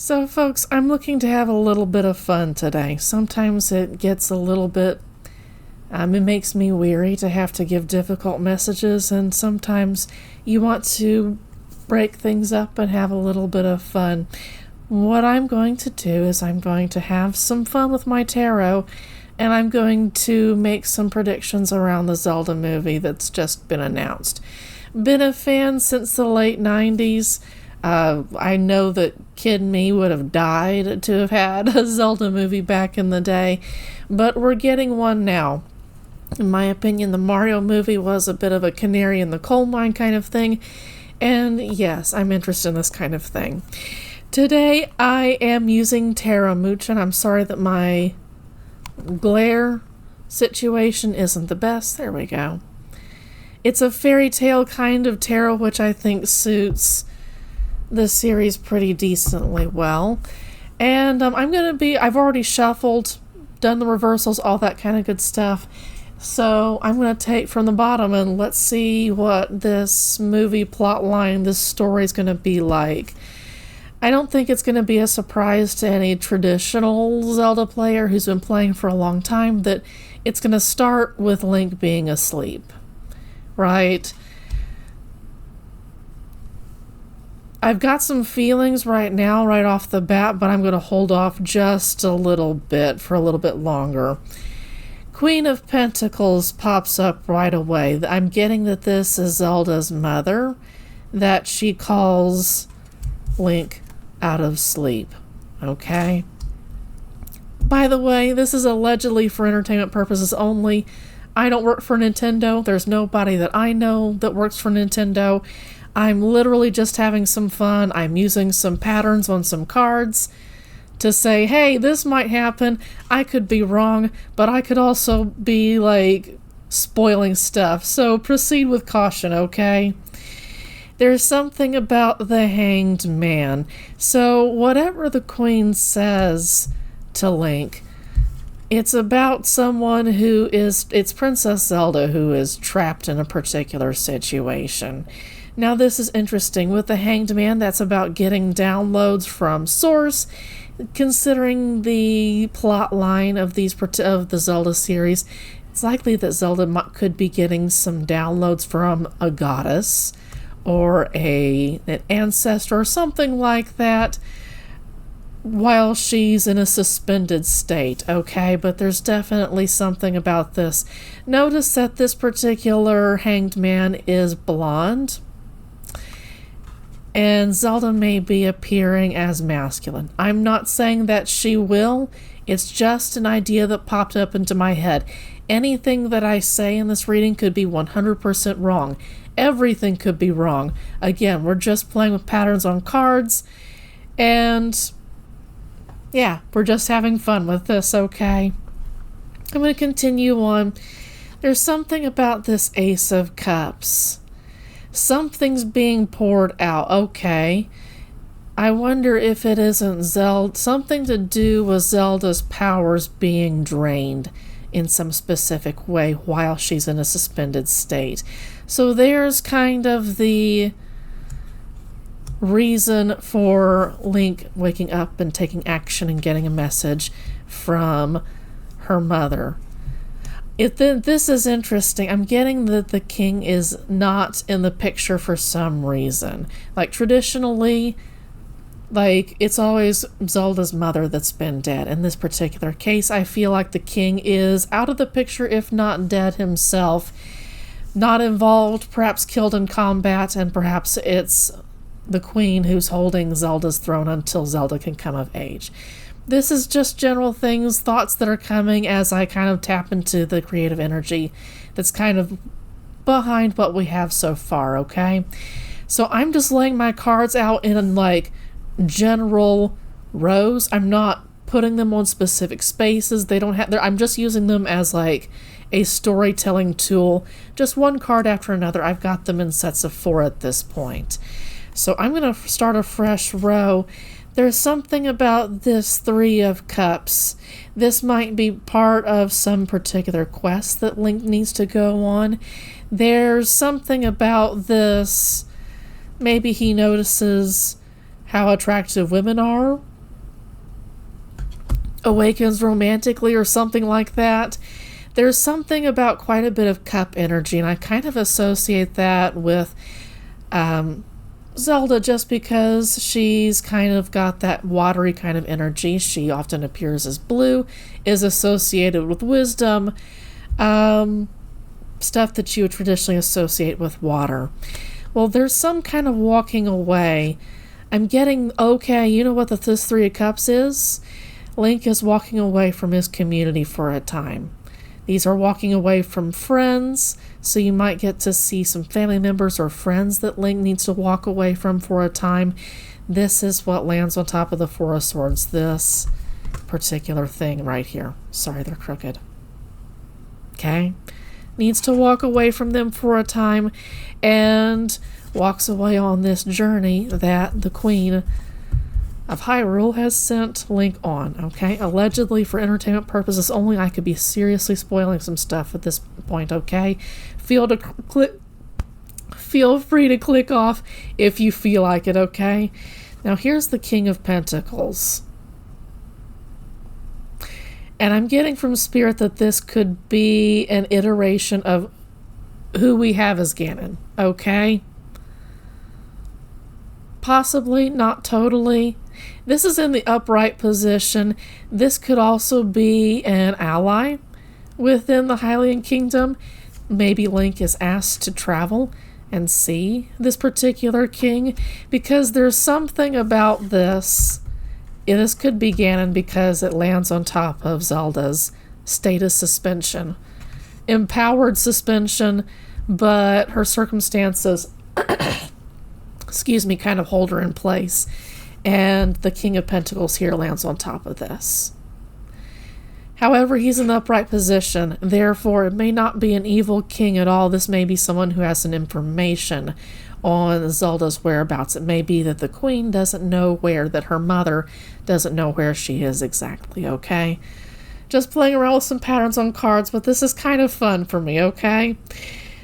So, folks, I'm looking to have a little bit of fun today. Sometimes it gets a little bit, it makes me weary to have to give difficult messages, and sometimes you want to break things up and have a little bit of fun. What I'm going to do is I'm going to have some fun with my tarot, and I'm going to make some predictions around the Zelda movie that's just been announced. Been a fan since the late 90s. I know that kid me would have died to have had a Zelda movie back in the day, but we're getting one now. In my opinion, the Mario movie was a bit of a canary in the coal mine kind of thing, and yes, I'm interested in this kind of thing. Today, I am using Tarot Mooch, and I'm sorry that my glare situation isn't the best. There we go. It's a fairy tale kind of tarot, which I think suits the series pretty decently well. And I've already shuffled, done the reversals, all that kind of good stuff. So I'm going to take from the bottom and let's see what this movie plot line, this story is going to be like. I don't think it's going to be a surprise to any traditional Zelda player who's been playing for a long time that it's going to start with Link being asleep, right? I've got some feelings right now, right off the bat, but I'm going to hold off just a little bit for a little bit longer. Queen of Pentacles pops up right away. I'm getting that this is Zelda's mother, that she calls Link out of sleep. Okay? By the way, this is allegedly for entertainment purposes only. I don't work for Nintendo. There's nobody that I know that works for Nintendo. I'm literally just having some fun. I'm using some patterns on some cards to say, hey, this might happen. I could be wrong, but I could also be, spoiling stuff. So proceed with caution, okay? There's something about the Hanged Man. So whatever the Queen says to Link, it's about someone it's Princess Zelda who is trapped in a particular situation. Now, this is interesting. With the Hanged Man, that's about getting downloads from Source. Considering the plot line of the Zelda series, it's likely that Zelda could be getting some downloads from a goddess or an ancestor or something like that while she's in a suspended state, okay? But there's definitely something about this. Notice that this particular Hanged Man is blonde, and Zelda may be appearing as masculine. I'm not saying that she will. It's just an idea that popped up into my head. Anything that I say in this reading could be 100% wrong. Everything could be wrong. Again, we're just playing with patterns on cards. And yeah, we're just having fun with this, okay? I'm going to continue on. There's something about this Ace of Cups. Something's being poured out. Okay. I wonder if it isn't something to do with Zelda's powers being drained in some specific way while she's in a suspended state. So there's kind of the reason for Link waking up and taking action and getting a message from her mother. This is interesting. I'm getting that the king is not in the picture for some reason. Traditionally, it's always Zelda's mother that's been dead. In this particular case, I feel like the king is out of the picture, if not dead himself. Not involved, perhaps killed in combat, and perhaps it's the queen who's holding Zelda's throne until Zelda can come of age. This is just general things, thoughts that are coming as I kind of tap into the creative energy that's kind of behind what we have so far, okay? So I'm just laying my cards out in general rows. I'm not putting them on specific spaces. I'm just using them as a storytelling tool. Just one card after another. I've got them in sets of 4 at this point. So I'm going to start a fresh row. There's something about this 3 of Cups. This might be part of some particular quest that Link needs to go on. There's something about this. Maybe he notices how attractive women are awakens romantically or something like that. There's something about quite a bit of cup energy, and I kind of associate that with Zelda just because she's kind of got that watery kind of energy. She often appears as blue, is associated with wisdom, stuff that you would traditionally associate with water. Well, there's some kind of walking away. I'm getting, okay, you know what this Three of Cups is? Link is walking away from his community for a time. These are walking away from friends, so you might get to see some family members or friends that Link needs to walk away from for a time. This is what lands on top of the Four of Swords, this particular thing right here. Sorry, they're crooked. Okay? Needs to walk away from them for a time and walks away on this journey that the Queen of Hyrule has sent Link on, okay? Allegedly for entertainment purposes only. I could be seriously spoiling some stuff at this point, okay? Feel free to click off if you feel like it, okay? Now here's the King of Pentacles. And I'm getting from Spirit that this could be an iteration of who we have as Ganon, okay? Possibly, not totally. This is in the upright position. This could also be an ally within the Hylian Kingdom. Maybe Link is asked to travel and see this particular king, because there's something about this. This could be Ganon because it lands on top of Zelda's status suspension. Empowered suspension, but her circumstances kind of hold her in place. And the King of Pentacles here lands on top of this. However, he's in the upright position. Therefore, it may not be an evil king at all. This may be someone who has some information on Zelda's whereabouts. It may be that the Queen doesn't know that her mother doesn't know where she is exactly, okay? Just playing around with some patterns on cards, but this is kind of fun for me, okay?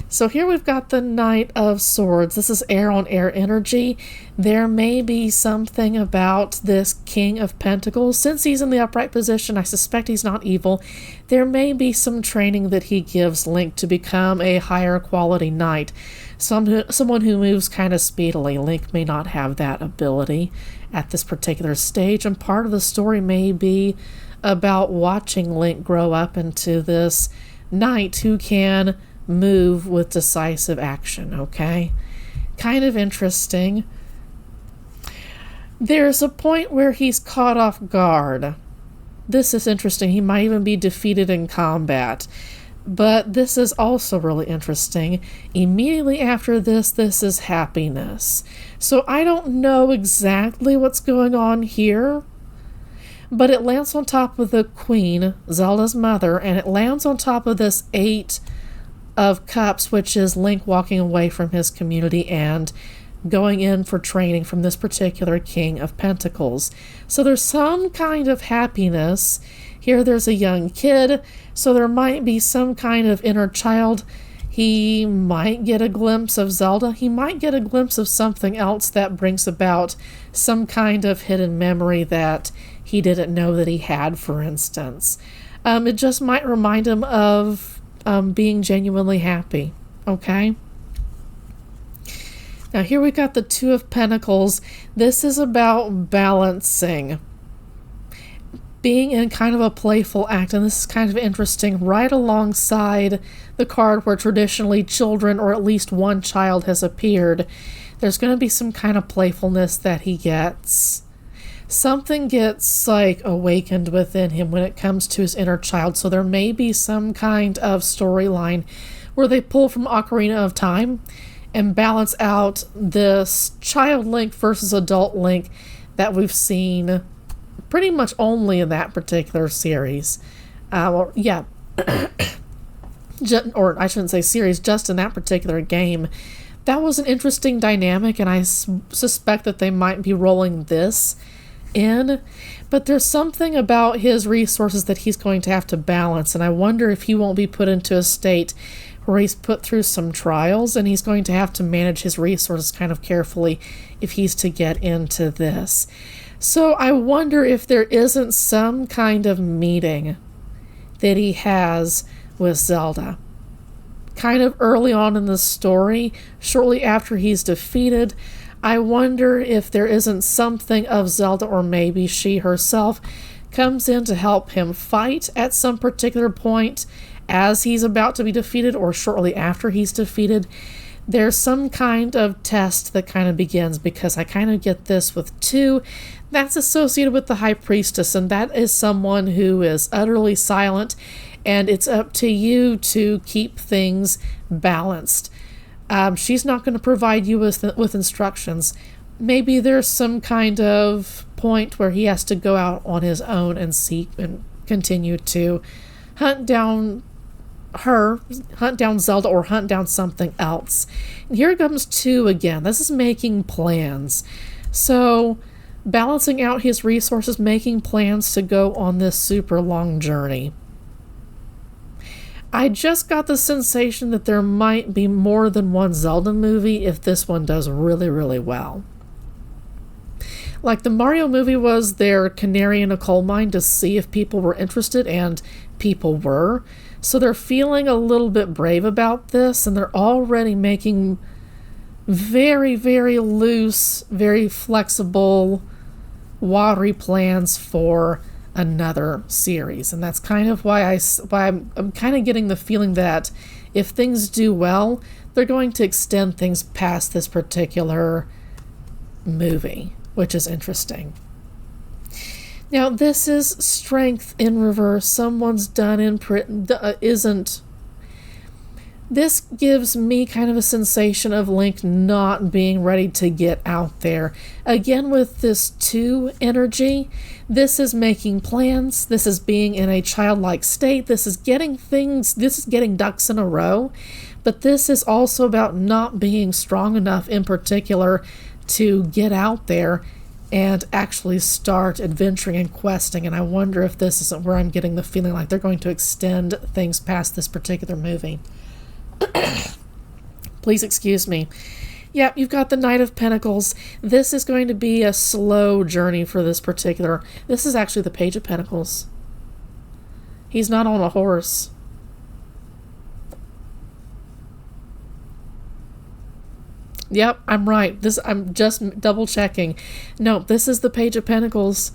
So here we've got the Knight of Swords. This is air on air energy. There may be something about this King of Pentacles. Since he's in the upright position, I suspect he's not evil. There may be some training that he gives Link to become a higher quality knight. Someone who moves kind of speedily. Link may not have that ability at this particular stage, and part of the story may be about watching Link grow up into this knight who can move with decisive action, okay? Kind of interesting. There's a point where he's caught off guard. This is interesting. He might even be defeated in combat. But this is also really interesting. Immediately after this is happiness. So I don't know exactly what's going on here, but it lands on top of the Queen, Zelda's mother, and it lands on top of this Eight of Cups, which is Link walking away from his community and going in for training from this particular King of Pentacles. So there's some kind of happiness. Here there's a young kid, so there might be some kind of inner child. He might get a glimpse of Zelda. He might get a glimpse of something else that brings about some kind of hidden memory that he didn't know that he had, for instance. It just might remind him of being genuinely happy, okay? Now here we got the Two of Pentacles. This is about balancing, being in kind of a playful act, and this is kind of interesting, right alongside the card where traditionally children, or at least one child, has appeared. There's going to be some kind of playfulness that he gets. Something gets awakened within him when it comes to his inner child. So there may be some kind of storyline where they pull from Ocarina of Time and balance out this child Link versus adult Link that we've seen pretty much only in that particular series. Or I shouldn't say series, just in that particular game. That was an interesting dynamic, and I suspect that they might be rolling this in, but there's something about his resources that he's going to have to balance, and I wonder if he won't be put into a state where he's put through some trials and he's going to have to manage his resources kind of carefully if he's to get into this. So I wonder if there isn't some kind of meeting that he has with Zelda. Kind of early on in the story, shortly after he's defeated, I wonder if there isn't something of Zelda, or maybe she herself comes in to help him fight at some particular point as he's about to be defeated or shortly after he's defeated. There's some kind of test that kind of begins, because I kind of get this with 2 that's associated with the High Priestess, and that is someone who is utterly silent, and it's up to you to keep things balanced. She's not going to provide you with instructions. Maybe there's some kind of point where he has to go out on his own and seek and continue to hunt down Zelda, or hunt down something else. And here comes 2 again. This is making plans. So balancing out his resources, making plans to go on this super long journey. I just got the sensation that there might be more than one Zelda movie if this one does really, really well. Like the Mario movie was their canary in a coal mine to see if people were interested, and people were. So they're feeling a little bit brave about this, and they're already making very, very loose, very flexible, watery plans for another series. And that's kind of why I'm kind of getting the feeling that if things do well, they're going to extend things past this particular movie, which is interesting. Now, this is strength in reverse. Someone's done in isn't. This gives me kind of a sensation of Link not being ready to get out there. Again, with this 2 energy, this is making plans. This is being in a childlike state. This is getting ducks in a row. But this is also about not being strong enough in particular to get out there and actually start adventuring and questing. And I wonder if this isn't where I'm getting the feeling like they're going to extend things past this particular movie. Please excuse me. Yeah, you've got the Knight of Pentacles. This is going to be a slow journey for this particular. This is actually the Page of Pentacles. He's not on a horse. Yep, I'm right. I'm just double checking. No, this is the Page of Pentacles.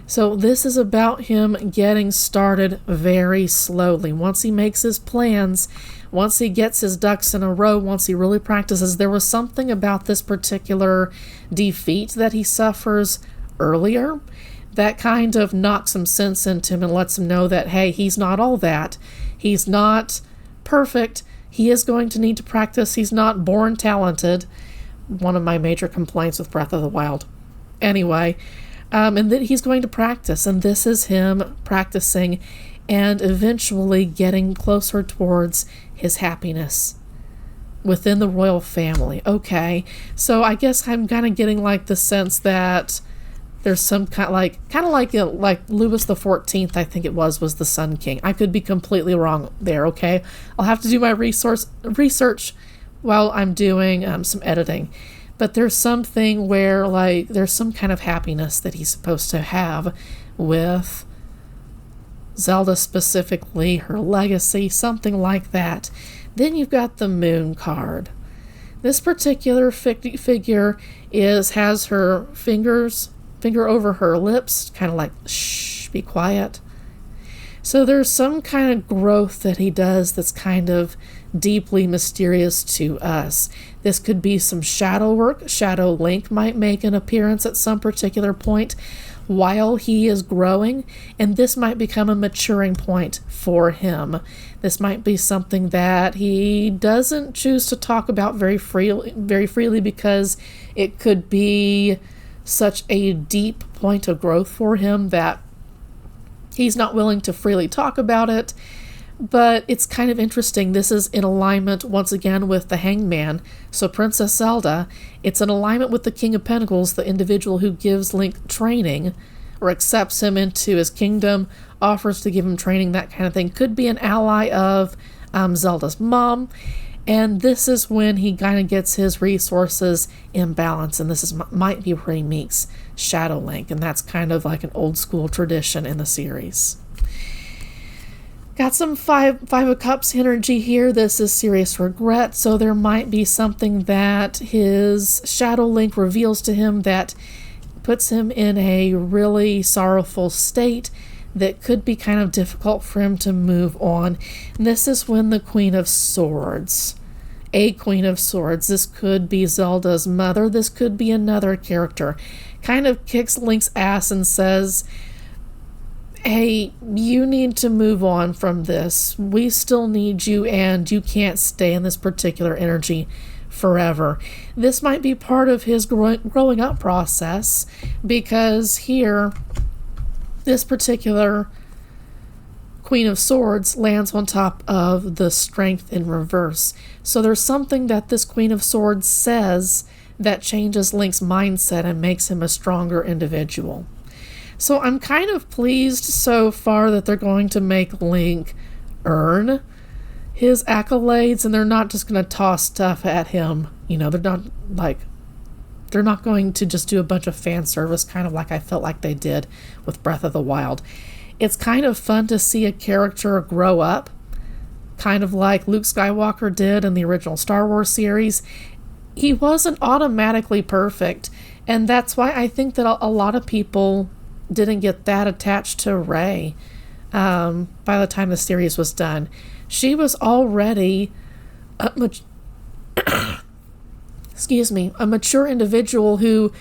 So this is about him getting started very slowly. Once he makes his plans, once he gets his ducks in a row, once he really practices. There was something about this particular defeat that he suffers earlier that kind of knocks some sense into him and lets him know that, hey, he's not all that. He's not perfect. He is going to need to practice. He's not born talented. One of my major complaints with Breath of the Wild. Anyway, and that he's going to practice, and this is him practicing and eventually getting closer towards his happiness within the royal family. Okay, so I guess I'm kind of getting like the sense that there's some kind of like Louis the 14th, I think it was the Sun King. I could be completely wrong there. Okay, I'll have to do my research while I'm doing some editing. But there's something where like there's some kind of happiness that he's supposed to have with Zelda, specifically her legacy, something like that. Then you've got the Moon card. This particular figure has her finger over her lips, kind of like, shh, be quiet. So there's some kind of growth that he does that's kind of deeply mysterious to us. This could be some shadow work. Shadow Link might make an appearance at some particular point while he is growing, and this might become a maturing point for him. This might be something that he doesn't choose to talk about very freely because it could be such a deep point of growth for him that he's not willing to freely talk about it. But it's kind of interesting. This is in alignment once again with the Hangman. So Princess Zelda, it's in alignment with the King of Pentacles, the individual who gives Link training or accepts him into his kingdom, offers to give him training, that kind of thing. Could be an ally of Zelda's mom. And this is when he kind of gets his resources in balance. And this is might be where he meets Shadow Link. And that's kind of like an old school tradition in the series. Got some Five of Cups energy here. This is serious regret. So there might be something that his Shadow Link reveals to him that puts him in a really sorrowful state that could be kind of difficult for him to move on. And this is when the Queen of Swords, a Queen of Swords, this could be Zelda's mother, this could be another character, kind of kicks Link's ass and says, hey, you need to move on from this. We still need you, and you can't stay in this particular energy forever. This might be part of his growing up process, because here, this particular Queen of Swords lands on top of the Strength in reverse. So there's something that this Queen of Swords says that changes Link's mindset and makes him a stronger individual. So I'm kind of pleased so far that they're going to make Link earn his accolades, and they're not just going to toss stuff at him. You know, they're not going to just do a bunch of fan service, kind of like I felt like they did with Breath of the Wild. It's kind of fun to see a character grow up, kind of like Luke Skywalker did in the original Star Wars series. He wasn't automatically perfect, and that's why I think that a lot of people didn't get that attached to Rey by the time the series was done. She was already a mature individual who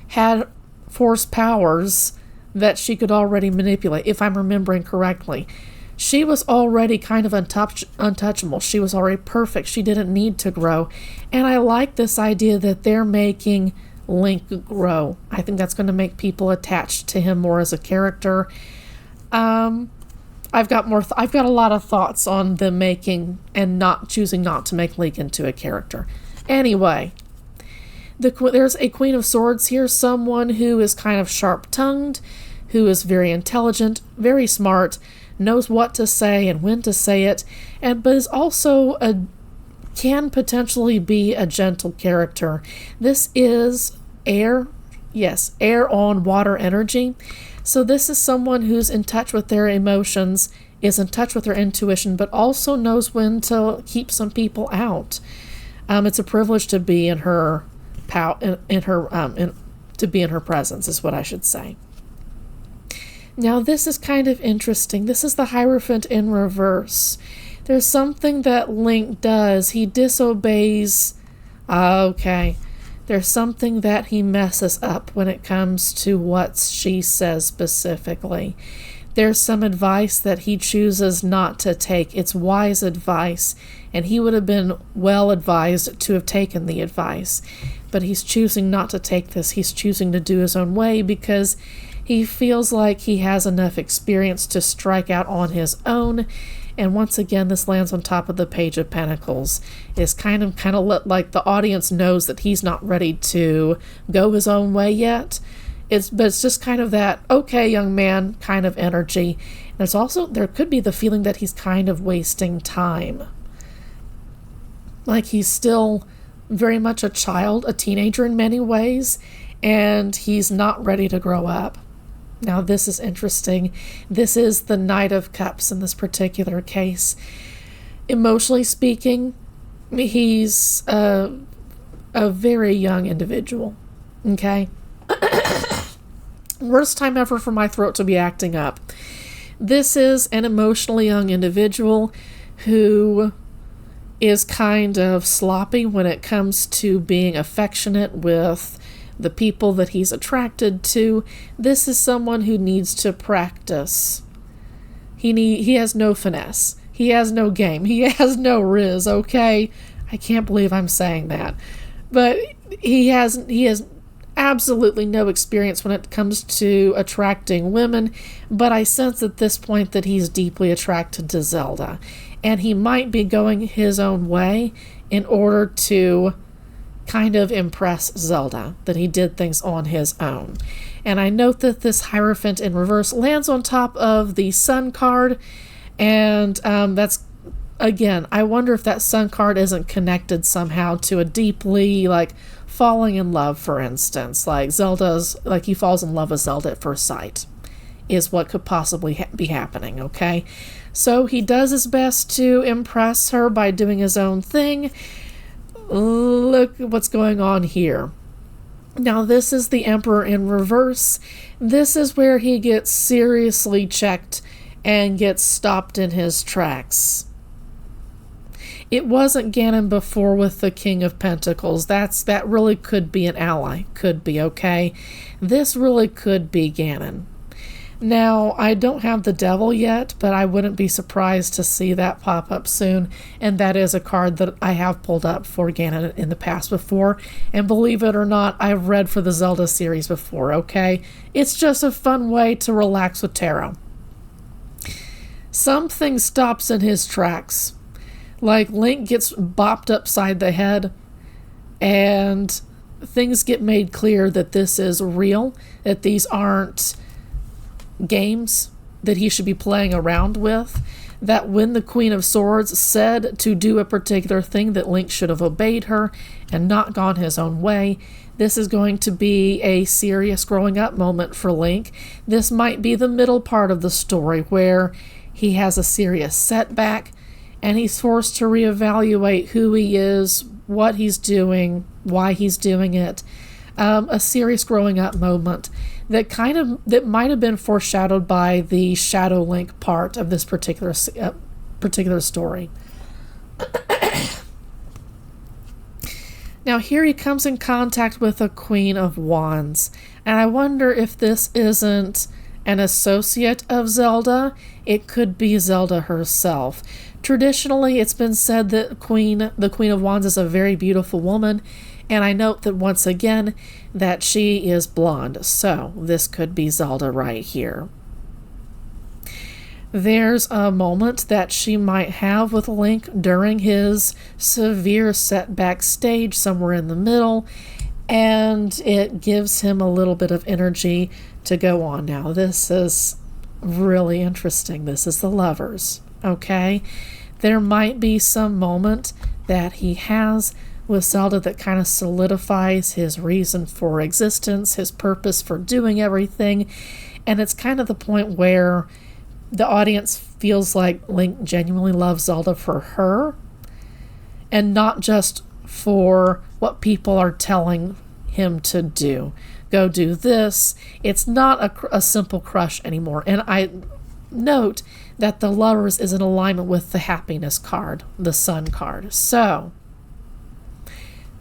had Force powers that she could already manipulate, if I'm remembering correctly. She was already kind of untouchable. She was already perfect. She didn't need to grow. And I like this idea that they're making Link grow. I think that's going to make people attached to him more as a character. I've got a lot of thoughts on them making and choosing not to make Link into a character. Anyway, there's a Queen of Swords here, someone who is kind of sharp-tongued, who is very intelligent, very smart, knows what to say and when to say it, but is also can potentially be a gentle character. This is air on water energy. So this is someone who's in touch with their emotions, is in touch with their intuition, but also knows when to keep some people out. It's a privilege to be in her to be in her presence, is what I should say. Now this is kind of interesting. This is the Hierophant in reverse. There's something that Link does. He disobeys. Okay. There's something that he messes up when it comes to what she says specifically. There's some advice that he chooses not to take. It's wise advice, and he would have been well advised to have taken the advice. But he's choosing not to take this. He's choosing to do his own way because he feels like he has enough experience to strike out on his own. And once again, this lands on top of the Page of Pentacles. It's kind of like the audience knows that he's not ready to go his own way yet. But it's just kind of that, okay, young man kind of energy. There could be the feeling that he's kind of wasting time. Like he's still very much a child, a teenager in many ways, and he's not ready to grow up. Now, this is interesting. This is the Knight of Cups in this particular case. Emotionally speaking, he's a very young individual. Okay? Worst time ever for my throat to be acting up. This is an emotionally young individual who is kind of sloppy when it comes to being affectionate with the people that he's attracted to. This is someone who needs to practice. He has no finesse. He has no game. He has no riz, okay? I can't believe I'm saying that. But he has absolutely no experience when it comes to attracting women, but I sense at this point that he's deeply attracted to Zelda. And he might be going his own way in order to kind of impress Zelda, that he did things on his own. And I note that this Hierophant in reverse lands on top of the Sun card, and that's again, I wonder if that Sun card isn't connected somehow to a deeply, like, falling in love, for instance. Like Zelda's, like he falls in love with Zelda at first sight, is what could possibly be happening, okay? So he does his best to impress her by doing his own thing. Look at what's going on here. Now, this is the Emperor in reverse. This is where he gets seriously checked and gets stopped in his tracks. It wasn't Ganon before with the King of Pentacles. That really could be an ally. Could be, okay? This really could be Ganon. Now, I don't have the Devil yet, but I wouldn't be surprised to see that pop up soon. And that is a card that I have pulled up for Ganon in the past before. And believe it or not, I've read for the Zelda series before, okay? It's just a fun way to relax with tarot. Something stops in his tracks. Like Link gets bopped upside the head, and things get made clear that this is real, that these aren't games that he should be playing around with, that when the Queen of Swords said to do a particular thing, that Link should have obeyed her and not gone his own way. This is going to be a serious growing up moment for Link. This might be the middle part of the story where he has a serious setback and he's forced to reevaluate who he is, what he's doing, why he's doing it. A serious growing up moment that might have been foreshadowed by the Shadow Link part of this particular story. Now here he comes in contact with a Queen of Wands, and I wonder if this isn't an associate of Zelda. It could be Zelda herself. Traditionally, it's been said that the Queen of Wands is a very beautiful woman, and I note that once again that she is blonde, so this could be Zelda right here. There's a moment that she might have with Link during his severe setback stage somewhere in the middle, and it gives him a little bit of energy to go on. Now, this is really interesting. This is the Lovers, okay? There might be some moment that he has with Zelda that kind of solidifies his reason for existence, his purpose for doing everything, and it's kind of the point where the audience feels like Link genuinely loves Zelda for her and not just for what people are telling him to do. Go do this. It's not a simple crush anymore. And I note that the Lovers is in alignment with the Happiness card, the Sun card. So,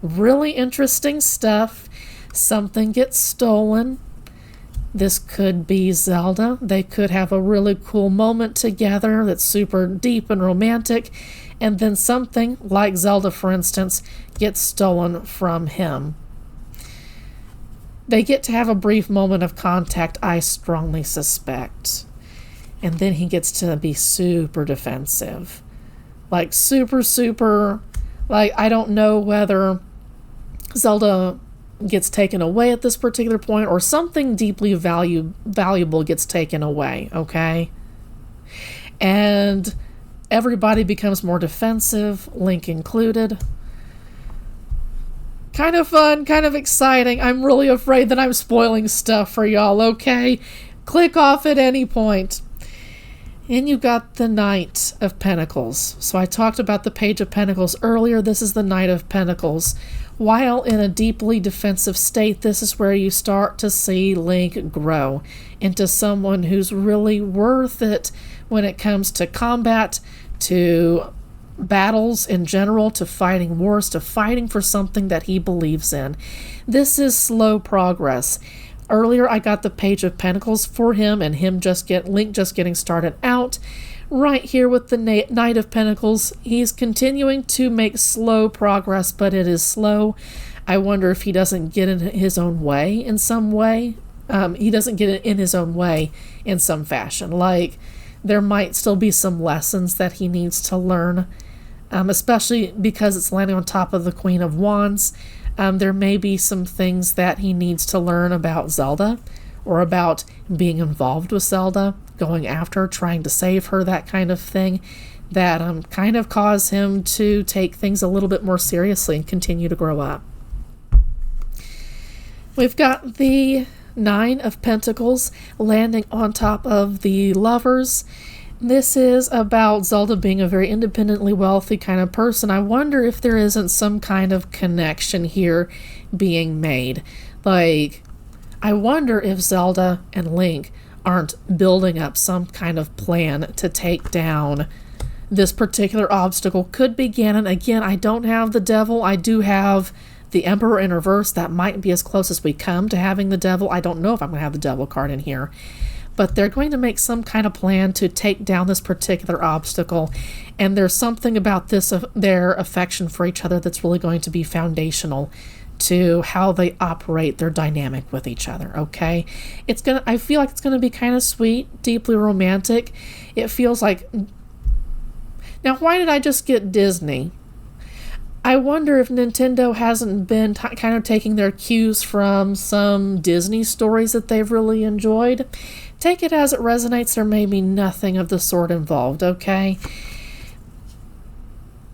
really interesting stuff. Something gets stolen. This could be Zelda. They could have a really cool moment together that's super deep and romantic. And then something, like Zelda for instance, gets stolen from him. They get to have a brief moment of contact, I strongly suspect. And then he gets to be super defensive. Like super, like I don't know whether Zelda gets taken away at this particular point or something deeply valuable gets taken away, okay? And everybody becomes more defensive, Link included. Kind of fun, kind of exciting. I'm really afraid that I'm spoiling stuff for y'all, okay? Click off at any point. And you got the Knight of Pentacles. So I talked about the Page of Pentacles earlier. This is the Knight of Pentacles. While in a deeply defensive state, this is where you start to see Link grow into someone who's really worth it when it comes to combat, to battles in general, to fighting wars, to fighting for something that he believes in. This is slow progress. Earlier, I got the Page of Pentacles for him and Link just getting started out. Right here with the Knight of Pentacles, he's continuing to make slow progress, but it is slow. I wonder if he doesn't get in his own way in some way. He doesn't get in his own way in some fashion. Like, there might still be some lessons that he needs to learn, especially because it's landing on top of the Queen of Wands. There may be some things that he needs to learn about Zelda or about being involved with Zelda, going after her, trying to save her, that kind of thing. that kind of cause him to take things a little bit more seriously and continue to grow up. We've got the Nine of Pentacles landing on top of the Lovers. This is about Zelda being a very independently wealthy kind of person. I wonder if there isn't some kind of connection here being made. Like, I wonder if Zelda and Link aren't building up some kind of plan to take down this particular obstacle. Could be Ganon. Again, I don't have the Devil. I do have the Emperor in reverse. That might be as close as we come to having the Devil. I don't know if I'm going to have the Devil card in here. But they're going to make some kind of plan to take down this particular obstacle. And there's something about this, their affection for each other, that's really going to be foundational to how they operate their dynamic with each other, okay? I feel like it's gonna be kind of sweet, deeply romantic. It feels like, now why did I just get Disney? I wonder if Nintendo hasn't been kind of taking their cues from some Disney stories that they've really enjoyed. Take it as it resonates. There may be nothing of the sort involved, okay?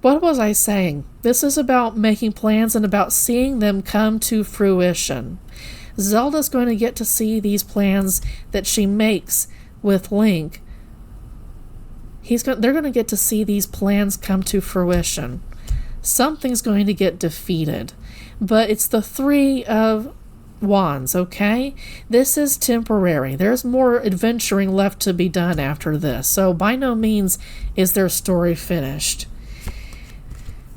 What was I saying? This is about making plans and about seeing them come to fruition. Zelda's going to get to see these plans that she makes with Link. They're going to get to see these plans come to fruition. Something's going to get defeated. But it's the Three of Wands, okay? This is temporary. There's more adventuring left to be done after this. So by no means is their story finished.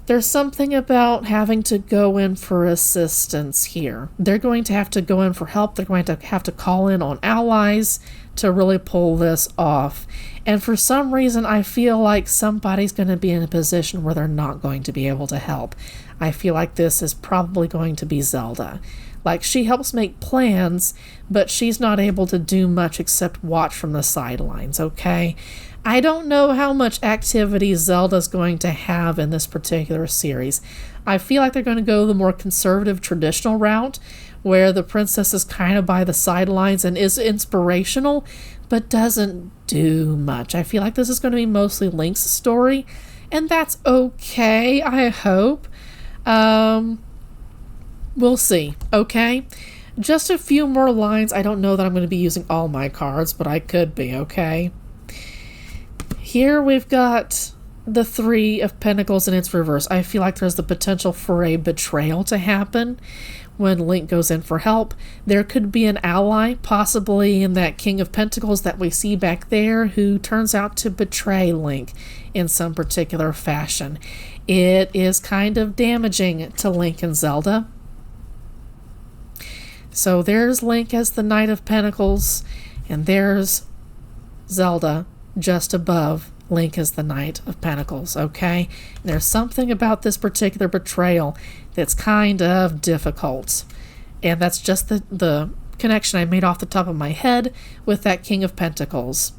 There's something about having to go in for assistance here. They're going to have to go in for help. They're going to have to call in on allies to really pull this off. And for some reason, I feel like somebody's going to be in a position where they're not going to be able to help. I feel like this is probably going to be Zelda. Like, she helps make plans, but she's not able to do much except watch from the sidelines, okay? I don't know how much activity Zelda's going to have in this particular series. I feel like they're going to go the more conservative, traditional route, where the princess is kind of by the sidelines and is inspirational, but doesn't do much. I feel like this is going to be mostly Link's story, and that's okay, I hope. We'll see, okay? Just a few more lines. I don't know that I'm going to be using all my cards, but I could be, okay? Here we've got the Three of Pentacles in its reverse. I feel like there's the potential for a betrayal to happen when Link goes in for help. There could be an ally, possibly in that King of Pentacles that we see back there, who turns out to betray Link in some particular fashion. It is kind of damaging to Link and Zelda. So there's Link as the Knight of Pentacles, and there's Zelda just above Link as the Knight of Pentacles, okay? And there's something about this particular betrayal that's kind of difficult. And that's just the connection I made off the top of my head with that King of Pentacles.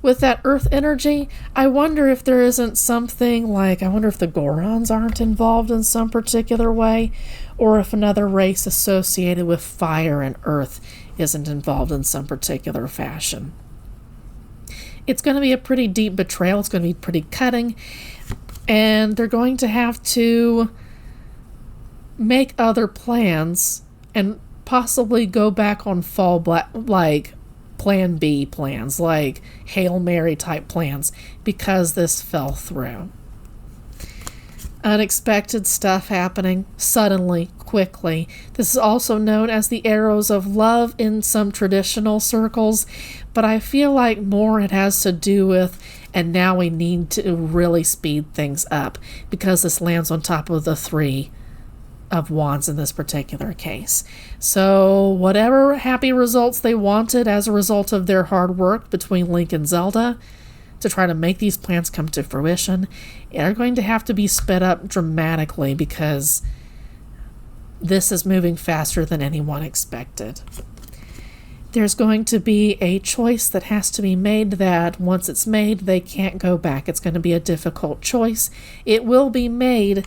With that earth energy, I wonder if there isn't something like, I wonder if the Gorons aren't involved in some particular way, or if another race associated with fire and earth isn't involved in some particular fashion. It's going to be a pretty deep betrayal. It's going to be pretty cutting, and they're going to have to make other plans and possibly go back on like Plan B plans, like Hail Mary type plans, because this fell through. Unexpected stuff happening suddenly, quickly. This is also known as the arrows of love in some traditional circles, but I feel like more it has to do with, and now we need to really speed things up, because this lands on top of the Three of Wands in this particular case. So whatever happy results they wanted as a result of their hard work between Link and Zelda to try to make these plans come to fruition are going to have to be sped up dramatically, because this is moving faster than anyone expected. There's going to be a choice that has to be made that once it's made, they can't go back. It's going to be a difficult choice. It will be made,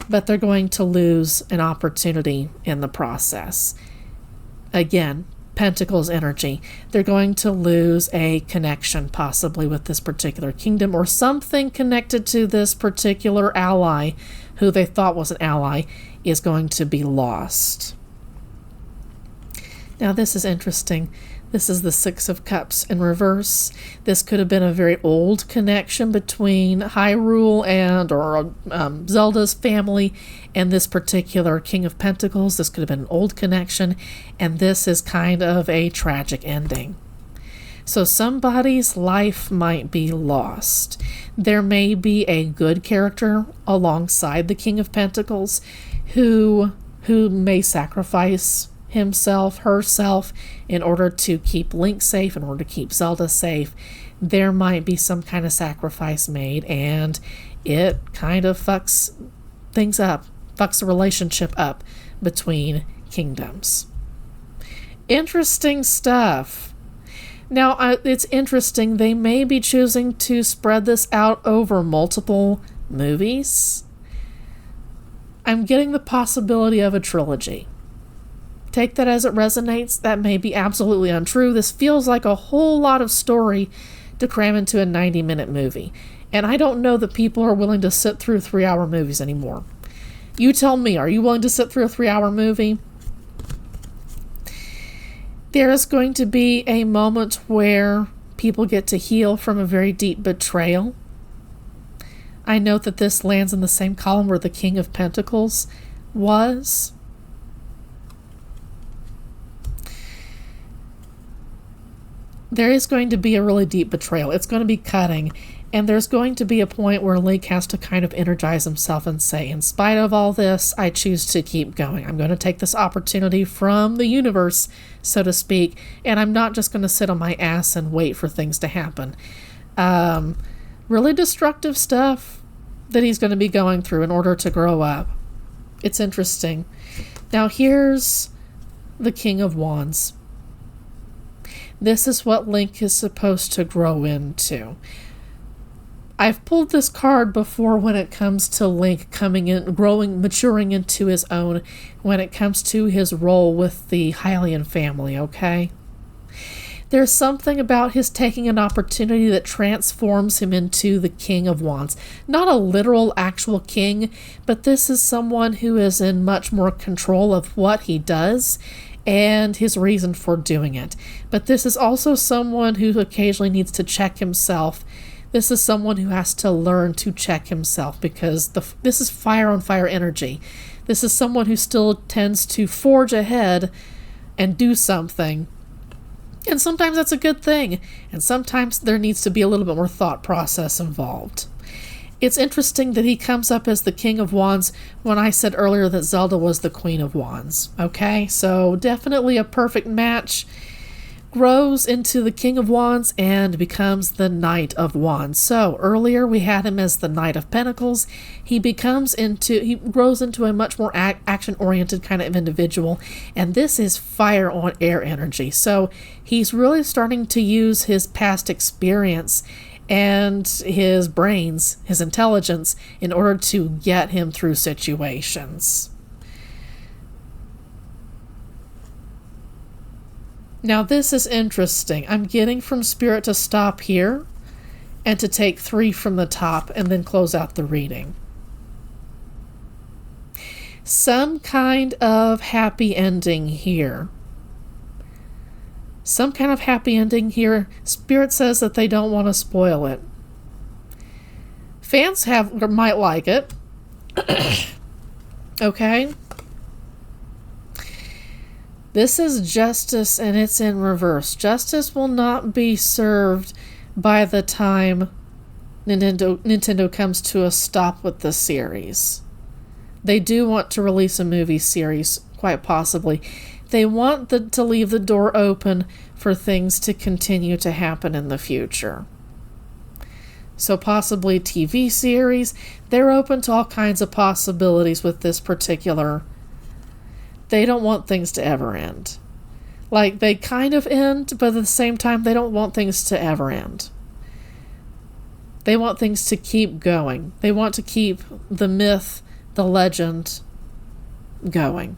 but they're going to lose an opportunity in the process. Again, Pentacles energy. They're going to lose a connection possibly with this particular kingdom, or something connected to this particular ally who they thought was an ally is going to be lost. Now this is interesting. This is the Six of Cups in reverse. This could have been a very old connection between Hyrule or Zelda's family and this particular King of Pentacles. This could have been an old connection, and this is kind of a tragic ending. So somebody's life might be lost. There may be a good character alongside the King of Pentacles who may sacrifice himself, herself, in order to keep Link safe, in order to keep Zelda safe. There might be some kind of sacrifice made, and it kind of fucks things up, fucks the relationship up between kingdoms. Interesting stuff. Now, it's interesting. They may be choosing to spread this out over multiple movies. I'm getting the possibility of a trilogy. Take that as it resonates. That may be absolutely untrue. This feels like a whole lot of story to cram into a 90-minute movie. And I don't know that people are willing to sit through 3-hour movies anymore. You tell me, are you willing to sit through a 3-hour movie? There is going to be a moment where people get to heal from a very deep betrayal. I note that this lands in the same column where the King of Pentacles was. There is going to be a really deep betrayal. It's going to be cutting. And there's going to be a point where Link has to kind of energize himself and say, in spite of all this, I choose to keep going. I'm going to take this opportunity from the universe, so to speak, and I'm not just going to sit on my ass and wait for things to happen. Really destructive stuff that he's going to be going through in order to grow up. It's interesting. Now here's the King of Wands. This is what Link is supposed to grow into. I've pulled this card before when it comes to Link coming in, growing, maturing into his own, when it comes to his role with the Hylian family, okay? There's something about his taking an opportunity that transforms him into the King of Wands. Not a literal, actual king, but this is someone who is in much more control of what he does and his reason for doing it. But this is also someone who occasionally needs to check himself. This is someone who has to learn to check himself, because this is fire on fire energy. This is someone who still tends to forge ahead and do something. And sometimes that's a good thing. And sometimes there needs to be a little bit more thought process involved. It's interesting that he comes up as the King of Wands when I said earlier that Zelda was the Queen of Wands. Okay, so definitely a perfect match. Grows into the King of Wands and becomes the Knight of Wands. So earlier we had him as the Knight of Pentacles. He grows into a much more action-oriented kind of individual, and this is fire on air energy. So he's really starting to use his past experience and his brains, his intelligence, in order to get him through situations. Now this is interesting. I'm getting from Spirit to stop here and to take 3 from the top and then close out the reading. Some kind of happy ending here. Some kind of happy ending here. Spirit says that they don't want to spoil it. Fans might like it. Okay. This is justice, and it's in reverse. Justice will not be served by the time Nintendo comes to a stop with the series. They do want to release a movie series, quite possibly. They want to leave the door open for things to continue to happen in the future. So possibly TV series. They're open to all kinds of possibilities with this particular. They don't want things to ever end. Like, they kind of end, but at the same time, they don't want things to ever end. They want things to keep going. They want to keep the myth, the legend going.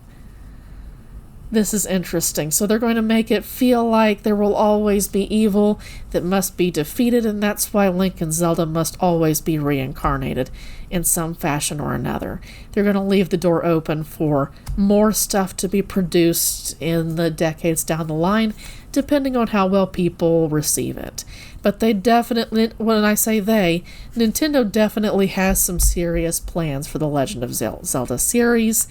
This is interesting. So they're going to make it feel like there will always be evil that must be defeated, and that's why Link and Zelda must always be reincarnated in some fashion or another. They're going to leave the door open for more stuff to be produced in the decades down the line, depending on how well people receive it. But they definitely, when I say they, Nintendo definitely has some serious plans for the Legend of Zelda series.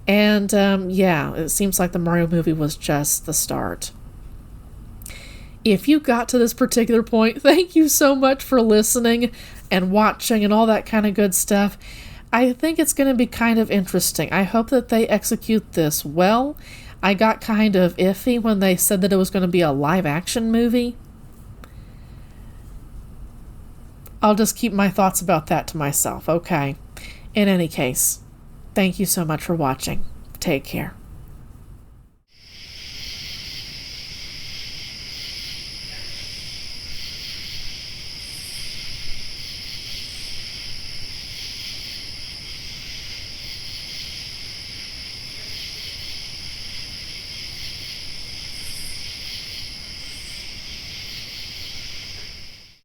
And, yeah, it seems like the Mario movie was just the start. If you got to this particular point, thank you so much for listening and watching and all that kind of good stuff. I think it's going to be kind of interesting. I hope that they execute this well. I got kind of iffy when they said that it was going to be a live-action movie. I'll just keep my thoughts about that to myself, okay? In any case, thank you so much for watching. Take care.